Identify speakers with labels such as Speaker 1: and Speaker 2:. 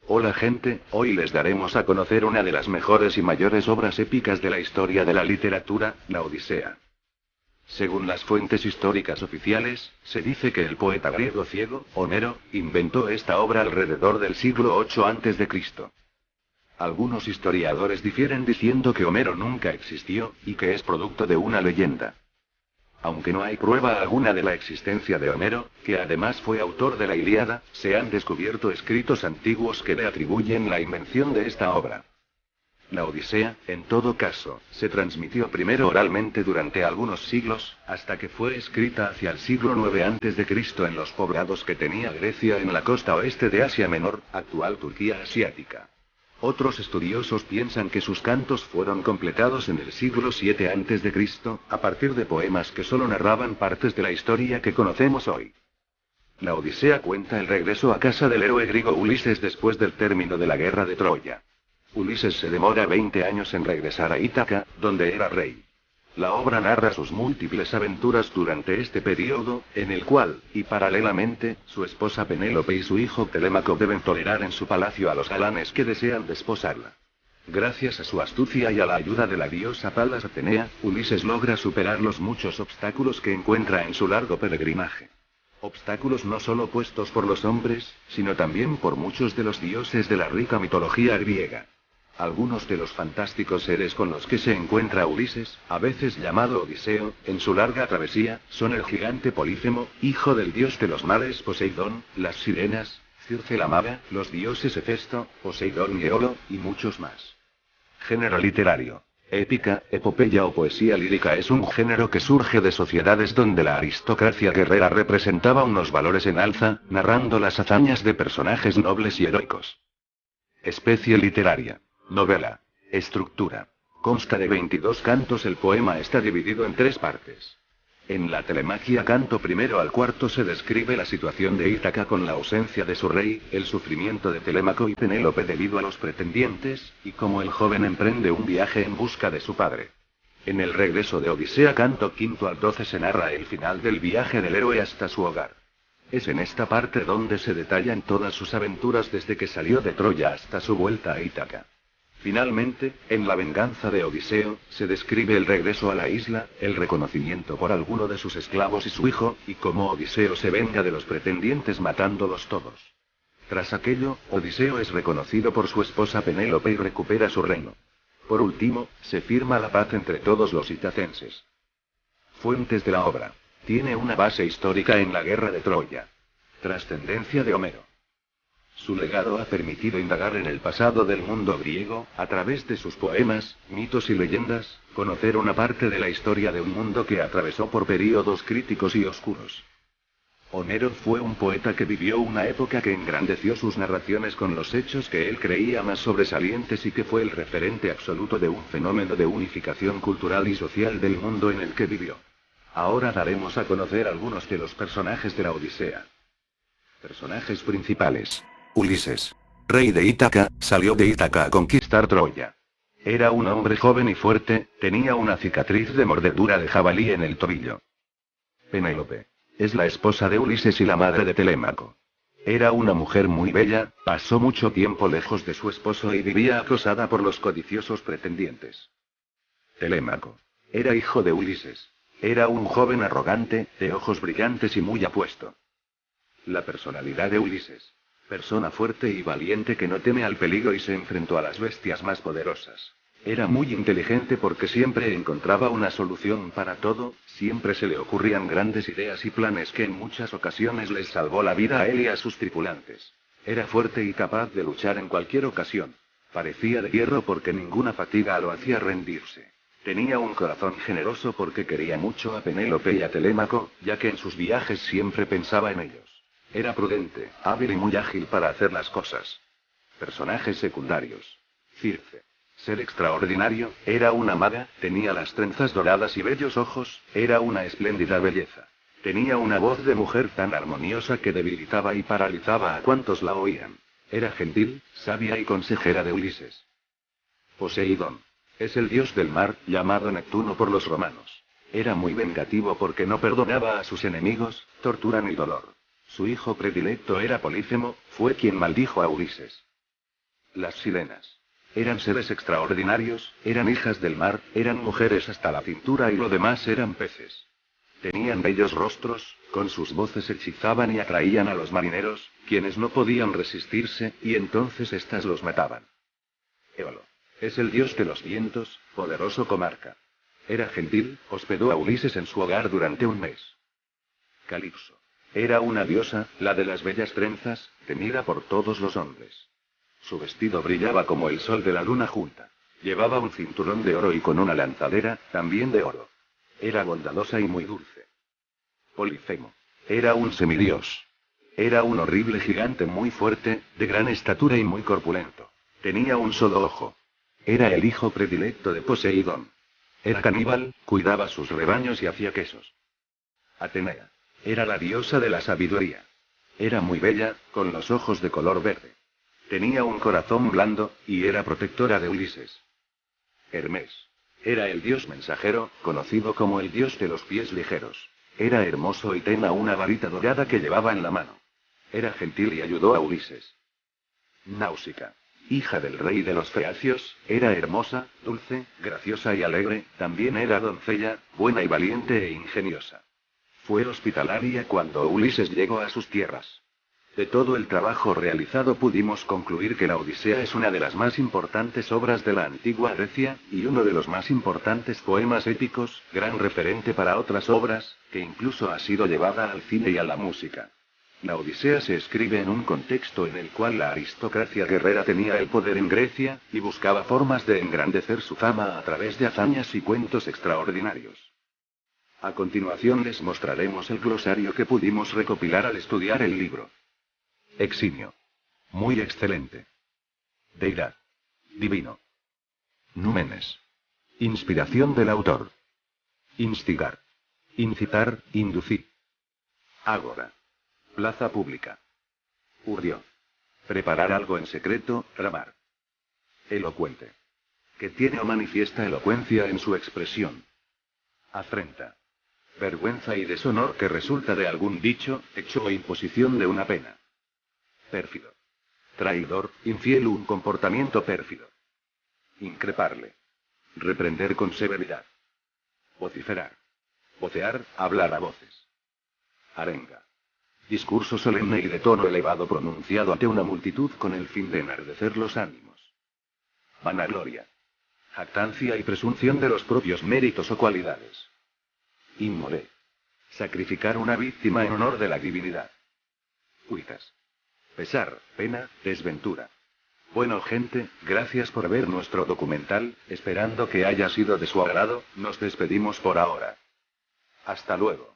Speaker 1: Hola gente, hoy les daremos a conocer una de las mejores y mayores obras épicas de la historia de la literatura, la Odisea. Según las fuentes históricas oficiales, se dice que el poeta griego ciego, Homero, inventó esta obra alrededor del siglo 8 a.C. Algunos historiadores difieren diciendo que Homero nunca existió, y que es producto de una leyenda. Aunque no hay prueba alguna de la existencia de Homero, que además fue autor de la Ilíada, se han descubierto escritos antiguos que le atribuyen la invención de esta obra. La Odisea, en todo caso, se transmitió primero oralmente durante algunos siglos, hasta que fue escrita hacia el siglo 9 a.C. en los poblados que tenía Grecia en la costa oeste de Asia Menor, actual Turquía asiática. Otros estudiosos piensan que sus cantos fueron completados en el siglo 7 a.C., a partir de poemas que solo narraban partes de la historia que conocemos hoy. La Odisea cuenta el regreso a casa del héroe griego Ulises después del término de la guerra de Troya. Ulises se demora 20 años en regresar a Ítaca, donde era rey. La obra narra sus múltiples aventuras durante este periodo, en el cual, y paralelamente, su esposa Penélope y su hijo Telémaco deben tolerar en su palacio a los galanes que desean desposarla. Gracias a su astucia y a la ayuda de la diosa Palas Atenea, Ulises logra superar los muchos obstáculos que encuentra en su largo peregrinaje. Obstáculos no solo puestos por los hombres, sino también por muchos de los dioses de la rica mitología griega. Algunos de los fantásticos seres con los que se encuentra Ulises, a veces llamado Odiseo, en su larga travesía, son el gigante Polífemo, hijo del dios de los mares Poseidón, las sirenas, Circe la maga, los dioses Hefesto, Poseidón y Eolo, y muchos más. Género literario. Épica, epopeya o poesía lírica es un género que surge de sociedades donde la aristocracia guerrera representaba unos valores en alza, narrando las hazañas de personajes nobles y heroicos. Especie literaria. Novela. Estructura. Consta de 22 cantos. El poema está dividido en 3 partes. En la Telemaquia canto primero al cuarto se describe la situación de Ítaca con la ausencia de su rey, el sufrimiento de Telémaco y Penélope debido a los pretendientes, y cómo el joven emprende un viaje en busca de su padre. En el regreso de Odisea canto quinto al 12 se narra el final del viaje del héroe hasta su hogar. Es en esta parte donde se detallan todas sus aventuras desde que salió de Troya hasta su vuelta a Ítaca. Finalmente, en la venganza de Odiseo, se describe el regreso a la isla, el reconocimiento por alguno de sus esclavos y su hijo, y cómo Odiseo se venga de los pretendientes matándolos todos. Tras aquello, Odiseo es reconocido por su esposa Penélope y recupera su reino. Por último, se firma la paz entre todos los itacenses. Fuentes de la obra. Tiene una base histórica en la guerra de Troya. Trascendencia de Homero. Su legado ha permitido indagar en el pasado del mundo griego, a través de sus poemas, mitos y leyendas, conocer una parte de la historia de un mundo que atravesó por períodos críticos y oscuros. Homero fue un poeta que vivió una época que engrandeció sus narraciones con los hechos que él creía más sobresalientes y que fue el referente absoluto de un fenómeno de unificación cultural y social del mundo en el que vivió. Ahora daremos a conocer algunos de los personajes de la Odisea. Personajes principales. Ulises. Rey de Ítaca, salió de Ítaca a conquistar Troya. Era un hombre joven y fuerte, tenía una cicatriz de mordedura de jabalí en el tobillo. Penélope. Es la esposa de Ulises y la madre de Telémaco. Era una mujer muy bella, pasó mucho tiempo lejos de su esposo y vivía acosada por los codiciosos pretendientes. Telémaco. Era hijo de Ulises. Era un joven arrogante, de ojos brillantes y muy apuesto. La personalidad de Ulises. Persona fuerte y valiente que no teme al peligro y se enfrentó a las bestias más poderosas. Era muy inteligente porque siempre encontraba una solución para todo, siempre se le ocurrían grandes ideas y planes que en muchas ocasiones les salvó la vida a él y a sus tripulantes. Era fuerte y capaz de luchar en cualquier ocasión. Parecía de hierro porque ninguna fatiga lo hacía rendirse. Tenía un corazón generoso porque quería mucho a Penélope y a Telémaco, ya que en sus viajes siempre pensaba en ellos. Era prudente, hábil y muy ágil para hacer las cosas. Personajes secundarios. Circe. Ser extraordinario, era una maga, tenía las trenzas doradas y bellos ojos, era una espléndida belleza. Tenía una voz de mujer tan armoniosa que debilitaba y paralizaba a cuantos la oían. Era gentil, sabia y consejera de Ulises. Poseidón. Es el dios del mar, llamado Neptuno por los romanos. Era muy vengativo porque no perdonaba a sus enemigos, tortura ni dolor. Su hijo predilecto era Polífemo, fue quien maldijo a Ulises. Las sirenas. Eran seres extraordinarios, eran hijas del mar, eran mujeres hasta la cintura y lo demás eran peces. Tenían bellos rostros, con sus voces hechizaban y atraían a los marineros, quienes no podían resistirse, y entonces éstas los mataban. Éolo. Es el dios de los vientos, poderoso comarca. Era gentil, hospedó a Ulises en su hogar durante un mes. Calipso. Era una diosa, la de las bellas trenzas, temida por todos los hombres. Su vestido brillaba como el sol de la luna junta. Llevaba un cinturón de oro y con una lanzadera, también de oro. Era bondadosa y muy dulce. Polifemo. Era un semidios. Era un horrible gigante muy fuerte, de gran estatura y muy corpulento. Tenía un solo ojo. Era el hijo predilecto de Poseidón. Era caníbal, cuidaba sus rebaños y hacía quesos. Atenea. Era la diosa de la sabiduría. Era muy bella, con los ojos de color verde. Tenía un corazón blando, y era protectora de Ulises. Hermes. Era el dios mensajero, conocido como el dios de los pies ligeros. Era hermoso y tenía una varita dorada que llevaba en la mano. Era gentil y ayudó a Ulises. Náusica. Hija del rey de los Feacios, era hermosa, dulce, graciosa y alegre, también era doncella, buena y valiente e ingeniosa. Fue hospitalaria cuando Ulises llegó a sus tierras. De todo el trabajo realizado pudimos concluir que la Odisea es una de las más importantes obras de la antigua Grecia, y uno de los más importantes poemas épicos, gran referente para otras obras, que incluso ha sido llevada al cine y a la música. La Odisea se escribe en un contexto en el cual la aristocracia guerrera tenía el poder en Grecia, y buscaba formas de engrandecer su fama a través de hazañas y cuentos extraordinarios. A continuación les mostraremos el glosario que pudimos recopilar al estudiar el libro. Eximio. Muy excelente. Deidad. Divino. Númenes. Inspiración del autor. Instigar. Incitar, inducir. Ágora. Plaza pública. Urdio. Preparar algo en secreto, tramar. Elocuente. Que tiene o manifiesta elocuencia en su expresión. Afrenta. Vergüenza y deshonor que resulta de algún dicho, hecho o imposición de una pena. Pérfido. Traidor, infiel, un comportamiento pérfido. Increparle. Reprender con severidad. Vociferar. Vocear, hablar a voces. Arenga. Discurso solemne y de tono elevado pronunciado ante una multitud con el fin de enardecer los ánimos. Vanagloria. Jactancia y presunción de los propios méritos o cualidades. Inmolé. Sacrificar una víctima en honor de la divinidad. Cuitas. Pesar, pena, desventura. Bueno, gente, gracias por ver nuestro documental, esperando que haya sido de su agrado, nos despedimos por ahora. Hasta luego.